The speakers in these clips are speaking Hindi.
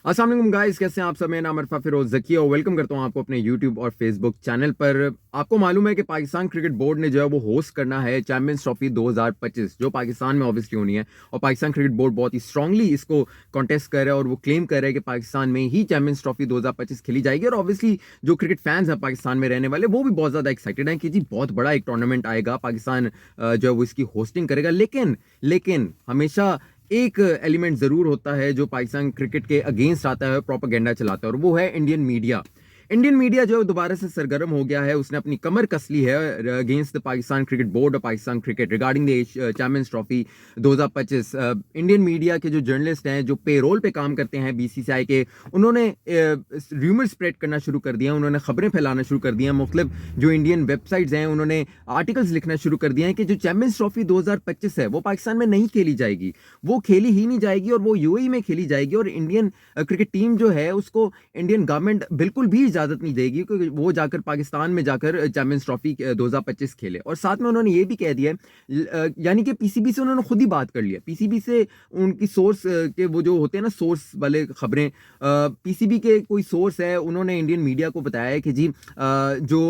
अस्सलाम वालेकुम गाइस, कैसे हैं आप सब। मेरा नाम अरफा फिरोज ज़की और वेलकम करता हूं आपको अपने यूट्यूब और फेसबुक चैनल पर। आपको मालूम है कि पाकिस्तान क्रिकेट बोर्ड ने जो है वो होस्ट करना है चैंपियंस ट्रॉफी 2025, जो पाकिस्तान में ऑब्वियसली होनी है। और पाकिस्तान क्रिकेट बोर्ड बहुत ही स्ट्रांगली इसको कॉन्टेस्ट कर रहा है और वो क्लेम कर रहा है कि पाकिस्तान में ही चैंपियंस ट्रॉफी 2025 खेली जाएगी। और ऑब्वियसली जो क्रिकेट फैंस हैं पाकिस्तान में रहने वाले, वो भी बहुत ज़्यादा एक्साइटेड हैं कि जी बहुत बड़ा एक टूर्नामेंट आएगा, पाकिस्तान जो है वो इसकी होस्टिंग करेगा। लेकिन लेकिन हमेशा एक एलिमेंट जरूर होता है जो पाकिस्तान क्रिकेट के अगेंस्ट आता है, प्रोपेगेंडा चलाता है, और वो है इंडियन मीडिया। इंडियन मीडिया जो दोबारा से सरगर्म हो गया है, उसने अपनी कमर कस ली है against the Pakistan cricket board और Pakistan cricket regarding the Champions Trophy 2025। Indian media के जो जर्नलिस्ट हैं, जो पेरोल पे काम करते हैं बीसीसीआई के, उन्होंने र्यूमर स्प्रेड करना शुरू कर दिया, उन्होंने खबरें फैलाना शुरू कर दिया। मुख्तलिफ जो इंडियन वेबसाइट्स हैं, उन्होंने आर्टिकल्स लिखना शुरू कर दिया है कि जो चैंपियंस ट्रॉफी 2025 है वो पाकिस्तान में नहीं खेली जाएगी, वो खेली ही नहीं जाएगी और वो यूएई में खेली जाएगी। और इंडियन क्रिकेट टीम जो है उसको इंडियन गवर्नमेंट बिल्कुल भी इजाजत नहीं देगी कि वो जाकर पाकिस्तान में जाकर चैंपियंस ट्रॉफी 2025 खेले। और साथ में उन्होंने ये भी कह दिया है, यानी कि पीसीबी से उन्होंने खुद ही बात कर लिया। पीसीबी से उनकी सोर्स के वो जो होते हैं ना, सोर्स वाले खबरें, पीसीबी के कोई सोर्स है, उन्होंने इंडियन मीडिया को बताया है कि जी जो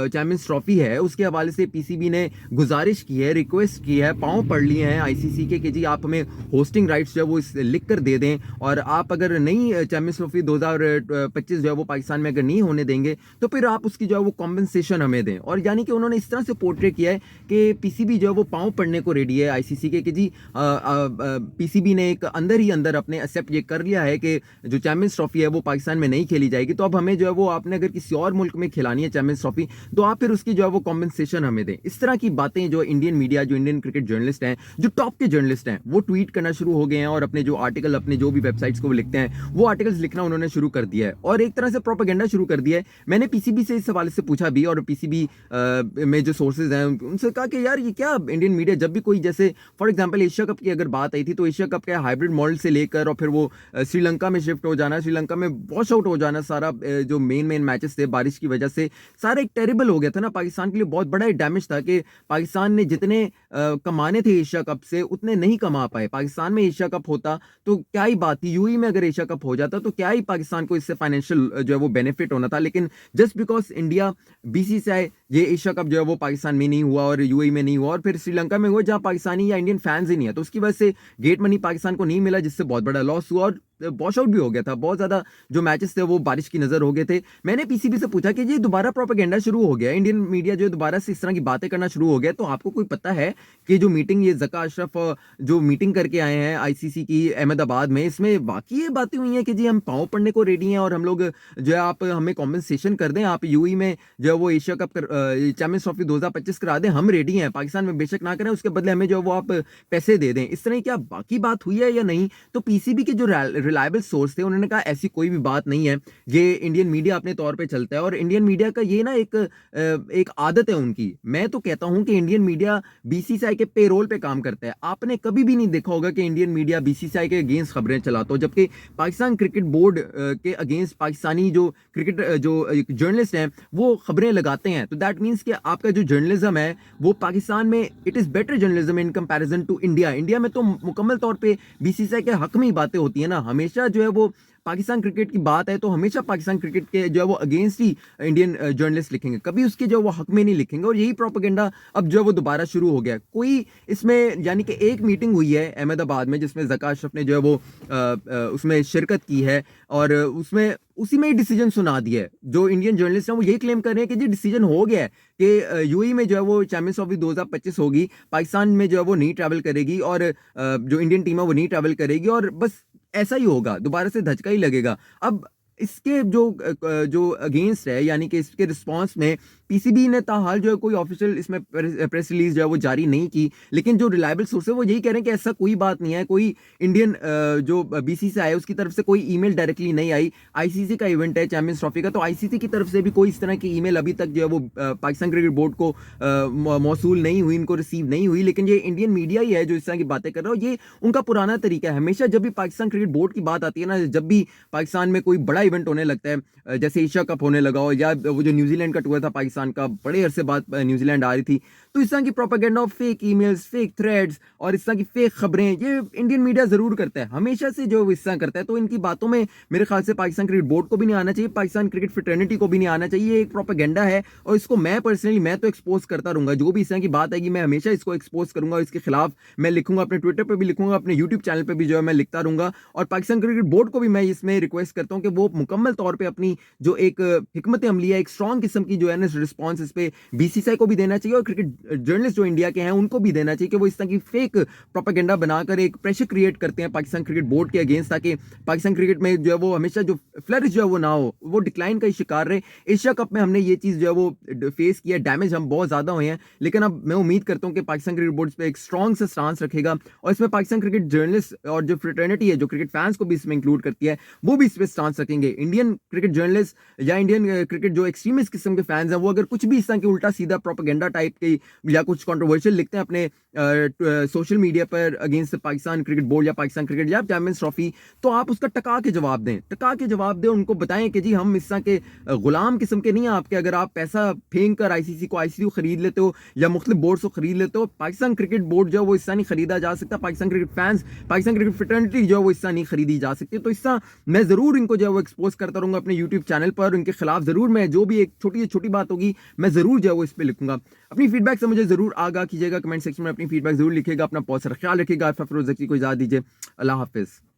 चैंपियंस ट्रॉफी है उसके हवाले से पीसीबी ने गुजारिश की है, रिक्वेस्ट की है, पांव पढ़ लिए हैं आईसीसी के कि जी आप हमें होस्टिंग राइट्स जो है वो लिख कर दे दें, और आप अगर नहीं चैंपियंस ट्रॉफी 2025 जो है वो पाकिस्तान में अगर नहीं होने देंगे तो फिर आप उसकी जो है वो कॉम्पनसेशन हमें दें। और यानी कि उन्होंने इस तरह से पोर्ट्रे किया है कि पीसीबी जो है वो पांव पढ़ने को रेडी है आईसीसी के कि जी पीसीबी ने एक अंदर ही अंदर अपने एक्सेप्ट ये कर लिया है कि जो चैंपियंस ट्रॉफी है वो पाकिस्तान में नहीं खेली जाएगी, तो अब हमें जो है वो, आपने अगर किसी और मुल्क में खिलानी है चैंपियंस ट्रॉफी तो आप फिर उसकी जो है वो कॉम्पनसेशन हमें दें। इस तरह की बातें जो इंडियन मीडिया, जो इंडियन क्रिकेट जर्नलिस्ट हैं, जो टॉप के जर्नलिस्ट हैं, वो ट्वीट करना शुरू हो गए हैं और अपने जो आर्टिकल, अपने जो भी वेबसाइट्स को वो लिखते हैं, वो आर्टिकल्स लिखना उन्होंने शुरू कर दिया है और एक तरह से प्रोपेगेंडा शुरू कर दिया है। मैंने पीसीबी से इस हवाले से पूछा भी, और पीसीबी में जो सोर्सेज हैं उनसे कहा कि यार ये क्या इंडियन मीडिया, जब भी कोई, जैसे फॉर एग्जांपल एशिया कप की अगर बात आई थी, तो एशिया कप के हाइब्रिड मॉडल से लेकर और फिर वो श्रीलंका में शिफ्ट हो जाना, श्रीलंका में वॉश आउट हो जाना, सारा जो मेन मैचेस थे बारिश की वजह से, सारा एक टेरिबल हो गया था ना। पाकिस्तान के लिए बहुत बड़ा डैमेज था कि पाकिस्तान ने जितने कमाने थे एशिया कप से उतने नहीं कमा पाए। पाकिस्तान में एशिया कप होता तो क्या ही बात थी, यूएई में अगर एशिया कप हो जाता तो क्या ही पाकिस्तान को इससे फाइनेंशियल जो है वो बेनिफिट होना था। लेकिन जस्ट बिकॉज इंडिया, बीसीसीआई, ये एशिया कप जो है वो पाकिस्तान में नहीं हुआ और यूएई में नहीं हुआ और फिर श्रीलंका में हुआ जहां पाकिस्तानी या इंडियन फैंस ही नहीं है, तो उसकी वजह से गेट मनी पाकिस्तान को नहीं मिला, जिससे बहुत बड़ा लॉस हुआ और वॉश आउट भी हो गया था। बहुत ज्यादा जो मैचेस थे वो बारिश की नजर हो गए थे। मैंने पीसीबी से पूछा कि ये दोबारा प्रोपेगेंडा शुरू हो गया, इंडियन मीडिया जो दोबारा से इस तरह की बातें करना शुरू हो गया, तो आपको कोई पता है कि जो मीटिंग, ये ज़का अशरफ जो मीटिंग करके आए हैं आईसीसी की अहमदाबाद में, इसमें वाकई ये बातें हुई हैं कि जी हम पाँव पड़ने को रेडी हैं और हम लोग जो है, आप हमें कॉम्पनसेशन कर दें, आप यूएई में जो है वो एशिया कप चैंपियंस ट्रॉफी 2025 करा दें, हम रेडी हैं, पाकिस्तान में बेशक ना करें, उसके बदले हमें जो है वो आप पैसे दे दें। इस तरह की क्या बाकी बात हुई है या नहीं? तो पीसीबी के जो रिलायबल सोर्स थे उन्होंने कहा ऐसी कोई भी बात नहीं है, ये इंडियन मीडिया अपने तौर पे चलता है। और इंडियन मीडिया का ये ना एक आदत है उनकी। मैं तो कहता हूं कि इंडियन मीडिया बीसीसीआई के पेरोल पे काम करता है। आपने कभी भी नहीं देखा होगा कि इंडियन मीडिया बीसीसीआई के अगेंस्ट खबरें चलाता हो, जबकि पाकिस्तान क्रिकेट बोर्ड के अगेंस्ट पाकिस्तानी जो क्रिकेट जो जर्नलिस्ट हैं वो खबरें लगाते हैं। तो दैट मीन्स कि आपका जो जर्नलिज्म है वो पाकिस्तान में it is better journalism in comparison to India. India में तो मुकम्मल तौर पे बीसीसीआई के हक में ही बातें होती है ना, हमेशा जो है वो पाकिस्तान क्रिकेट की बात है तो हमेशा पाकिस्तान क्रिकेट के जो है वो अगेंस्ट ही इंडियन जर्नलिस्ट लिखेंगे, कभी उसके जो वो हक में नहीं लिखेंगे। और यही प्रोपेगेंडा अब जो है वो दोबारा शुरू हो गया। कोई इसमें, यानी कि एक मीटिंग हुई है अहमदाबाद में जिसमें ज़का अशरफ ने जो है वो उसमें शिरकत की है और उसमें उसी में ही डिसीजन सुना दिया है। जो इंडियन जर्नलिस्ट हैं वो यही क्लेम कर रहे हैं कि जी डिसीजन हो गया है कि यूएई में जो है वो चैंपियंस ट्रॉफी 2025 होगी, पाकिस्तान में जो है वो नहीं ट्रैवल करेगी और जो इंडियन टीम है वो नहीं ट्रैवल करेगी और बस ऐसा ही होगा, दोबारा से धचका ही लगेगा। अब इसके जो अगेंस्ट है, यानी कि इसके रिस्पांस में पीसीबी ने ताहाल जो है कोई ऑफिशियल इसमें प्रेस रिलीज जो है वो जारी नहीं की, लेकिन जो रिलायबल सोर्स है वो यही कह रहे हैं कि ऐसा कोई बात नहीं है, कोई इंडियन जो बीसीसीआई है उसकी तरफ से कोई ईमेल डायरेक्टली नहीं आई। आईसीसी का इवेंट है चैंपियंस ट्रॉफी का, तो आईसीसी की तरफ से भी कोई इस तरह की ईमेल अभी तक जो है वो पाकिस्तान क्रिकेट बोर्ड को मौसूल नहीं हुई, इनको रिसीव नहीं हुई। लेकिन ये इंडियन मीडिया ही है जो इस तरह की बातें कर रहा है। ये उनका पुराना तरीका है, हमेशा जब भी पाकिस्तान क्रिकेट बोर्ड की बात आती है ना, जब भी पाकिस्तान में कोई बड़ा इवेंट होने लगता है, जैसे एशिया कप होने लगा हो या वो जो न्यूजीलैंड का टूर था पाकिस्तान पाकिस्तान का बड़े अरसे बाद न्यूजीलैंड आ रही थी। तो इस तरह की propaganda, fake emails, fake threads और इस तरह की फेक खबरें ये इंडियन मीडिया ज़रूर करता है, हमेशा से जो इस तरह करता है। तो इनकी बातों में मेरे ख्याल से पाकिस्तान क्रिकेट बोर्ड को भी नहीं आना चाहिए, पाकिस्तान क्रिकेट फ्रेटर्निटी को भी नहीं आना चाहिए। ये एक प्रोपेगेंडा है और इसको मैं पर्सनली मैं तो एक्सपोज करता रहूँगा। जो भी इस तरह की बात आएगी मैं हमेशा इसको एक्सपोज करूँगा, इसके खिलाफ मैं लिखूंगा, अपने ट्विटर पर भी लिखूंगा, अपने यूट्यूब चैनल पर भी जो है मैं लिखता रहूँगा। और पाकिस्तान क्रिकेट बोर्ड को भी मैं इसमें रिक्वेस्ट करता हूँ कि वो मुकम्मल तौर पर अपनी जो एक हिकमत अमली है, एक स्ट्रॉन्ग किस्म की जो है ना रिस्पॉन्स इस पे बीसीसीआई को भी देना चाहिए और क्रिकेट जर्नलिस्ट जो इंडिया के हैं उनको भी देना चाहिए कि वो इस तरह की फेक प्रोपेगेंडा बनाकर एक प्रेशर क्रिएट करते हैं पाकिस्तान क्रिकेट बोर्ड के अगेंस्ट, ताकि पाकिस्तान क्रिकेट में जो है वो हमेशा जो फ्लरिश जो है वो ना हो, वो डिक्लाइन का ही शिकार रहे। एशिया कप में हमने ये चीज़ जो है वो फेस किया, डैमेज हम बहुत ज़्यादा हुए हैं, लेकिन अब मैं उम्मीद करता हूँ कि पाकिस्तान क्रिकेट बोर्ड पे एक स्ट्रॉन्ग से स्टांस रखेगा और इसमें पाकिस्तान क्रिकेट जर्नलिस्ट और जो फ्रेटर्निटी है, जो क्रिकेट फैंस को भी इसमें इंक्लूड करती है, वो भी इस पर स्टांस रखेंगे। इंडियन क्रिकेट जर्नलिस्ट या इंडियन क्रिकेट जो एक्सट्रीमिस्ट किस्म के फैंस हैं, वो अगर कुछ भी इस तरह की उल्टा सीधा प्रोपेगेंडा टाइप की या कुछ कंट्रोवर्शियल लिखते हैं अपने सोशल मीडिया पर अगेंस्ट पाकिस्तान क्रिकेट बोर्ड या पाकिस्तान क्रिकेट या चैंपियंस ट्रॉफी, तो आप उसका टका के जवाब दें, टका के जवाब दें। उनको बताएं कि जी हम इस तरह के गुलाम किस्म के नहीं हैं आपके। अगर आप पैसा फेंक कर आईसीसी को आईसीसी खरीद लेते हो या मुख्तलिफ बोर्ड को खरीद लेते हो, पाकिस्तान क्रिकेट बोर्ड जो है वो इस तरह नहीं खरीदा जा सकता। Pakistan cricket fans, Pakistan cricket fraternity जो है वो इस तरह नहीं खरीदी जा सकती। तो इस तरह मैं ज़रूर इनको जो है वो एक्सपोज करता रहूँगा अपने यूट्यूब चैनल पर। उनके खिलाफ ज़रूर मैं जो भी एक छोटी से छोटी बात होगी मैं ज़रूर जो है वो इस पर लिखूंगा। अपनी फीडबैक से मुझे ज़रूर आगाह कीजिएगा, कमेंट सेक्शन में अपनी फीडबैक ज़रूर लिखिएगा। अपना बहुत सारा ख्याल रखिएगा। फफरोज़ ज़की को इजाज़त दीजिए। अल्लाह हाफिज़।